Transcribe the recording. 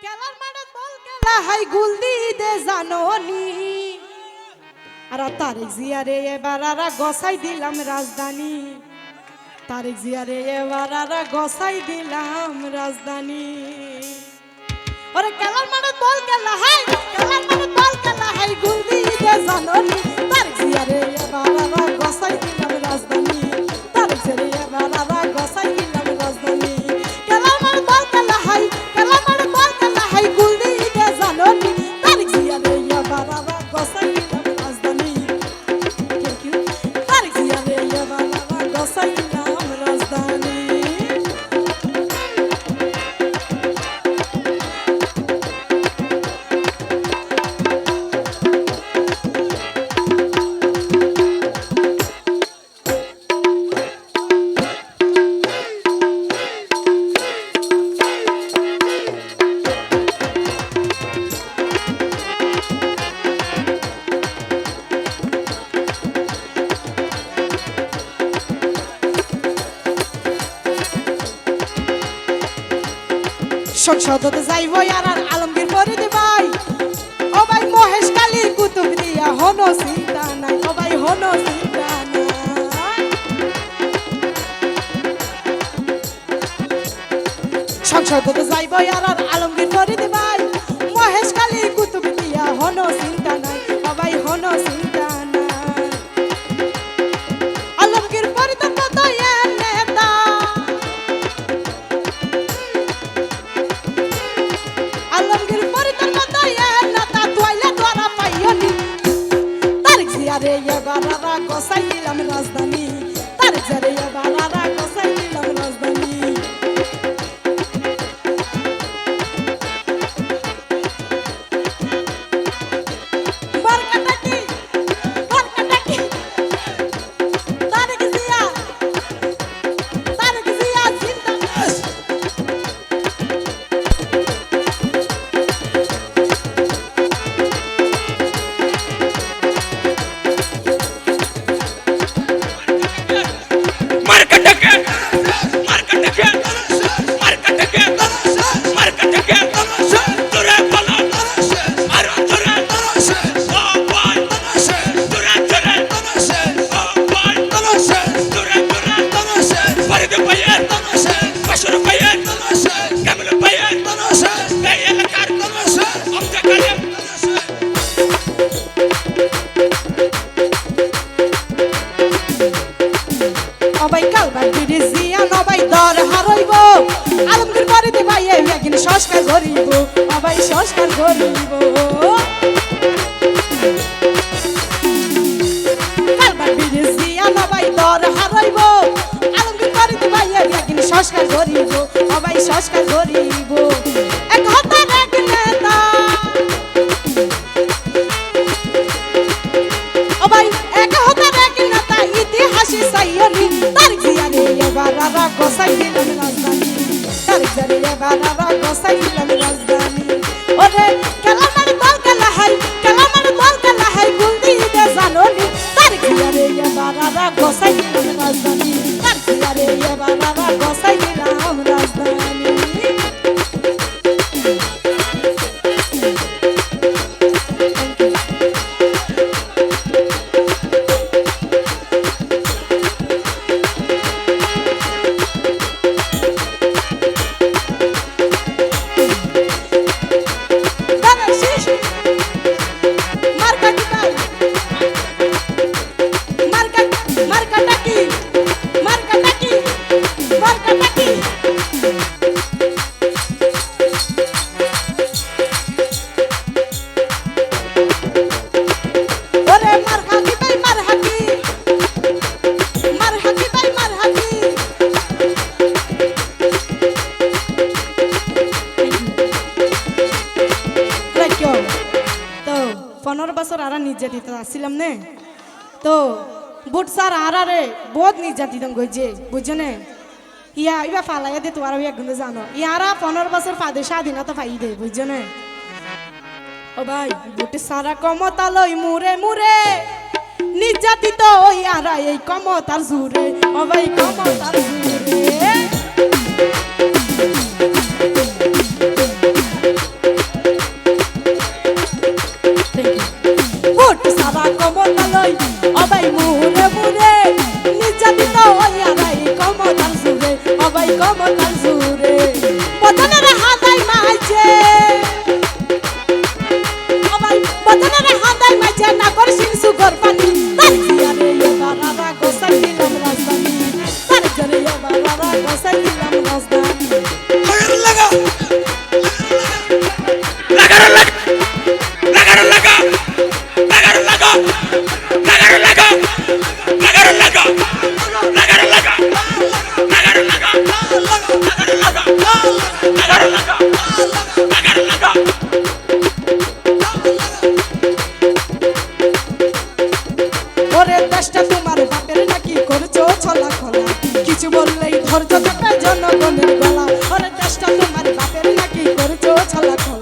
খেলার মাঠে বল খেলা হাই গুলদি দে জাননি আর তারেক জিয়ারে এবার আর গসাই দিলাম রাজধানী তারেক জিয়ারে এবার আর গসাই দিলাম রাজধানী ওরে খেলার মাঠে বল খেলা হাই গুলদি দে জাননি তারেক জিয়ারে এবার আর গসাই দিলাম রাজধানী তারেক জিয়ারে এবার আর গসাই দিলাম রাজধানী খেলার মাঠে বল খেলা হাই গুলদি দে জাননি তারেক জিয়ারে এবার আর গসাই দিলাম রাজধানী তারেক জিয়ারে এবার আর গসাই দিলাম রাজধানী সংসদতে যাইব আর আলমগীর ফরিদ ভাই ও ভাই মহেশ কালী কুতুব দিয়া হনো চিন্তা নাই ও ভাই হনো চিন্তা নাই সংসদতে যাইব আর আলমগীর ফরিদ ভাই মহেশ কালী কুতুব দিয়া হনো চিন্তা নাই ও ভাই হনো চিন্তা নাই আলমগীর ফরিদ মতো নেতা আলমগীর ফরিদের মতো নেতা তোইলে তোরা পাইনি তারেক জিয়ারে এবার আর গসাই দিলাম রাজধানী তারেক জিয়ারে এবার আর গসাই দিলাম রাজধানী মার্কাটাকি তারেক জিয়া জিন্দাবাদ অবাই কালবার দিদি জিয়া নবাই দর হারাইব আলমগীর ফরিদ ভাই একদিন সংস্কার করিব অবাই সংস্কার করিব কালবার দিদি জিয়া নবাই দর হারাইব আলমগীর ফরিদ ভাই একদিন সংস্কার করিব অবাই সংস্কার করিব এক হাতের এক নেতা অবাই এক হাতের এক নেতা ইতিহাসে সাইয়নি তারেক জিয়ারে এবার আর গসাই দিলাম রাজধানী তারেক জিয়ারে এবার আর গসাই দিলাম রাজধানী ওরে খেলার মাঠে বল খেলা হাই গুলদি দে জাননি তারেক জিয়ারে এবার আর গসাই দিলাম রাজধানী তারেক জিয়ারে এবার আর গসাই দিলাম রাজধানী বছর আর নির্যাতিত আসছিলাম নে তো বুট স্যার আরে বহুত নির্যাতিত গইছে বুঝছো নে ইয়া ইবা ফালাইয়া দে তোমার একগুলো জানো ইয়ারা 15 বছর ফাদে স্বাধীনতা পাই দে বুঝছো নে ও ভাই বুট সারা ক্ষমতা লই মুরে মুরে নির্যাতিত ইয়ারা এই ক্ষমতার জুরে ও ভাই ক্ষমতার জুরে কমলার জুড়ে বদনের হাতাই মাইছে বদনের হাতাই মাইছে না করছিস সুগর পানি তার জিয়ারে এবারারা গোসাই দিলাম রাজধানী তার জিয়ারে এবারারা গোসাই দিলাম রাজধানী লাগা লাগা লাগা লাগা লাগা লাগা লাগা লাগা ওরে দেশটা তোমার বাপের নাকি করছো ছলা খোলা কিছু বললেই ধৈর্য থাকে জনগণের গলা ওরে দেশটা তোমার বাপের নাকি করছো ছলা খোলা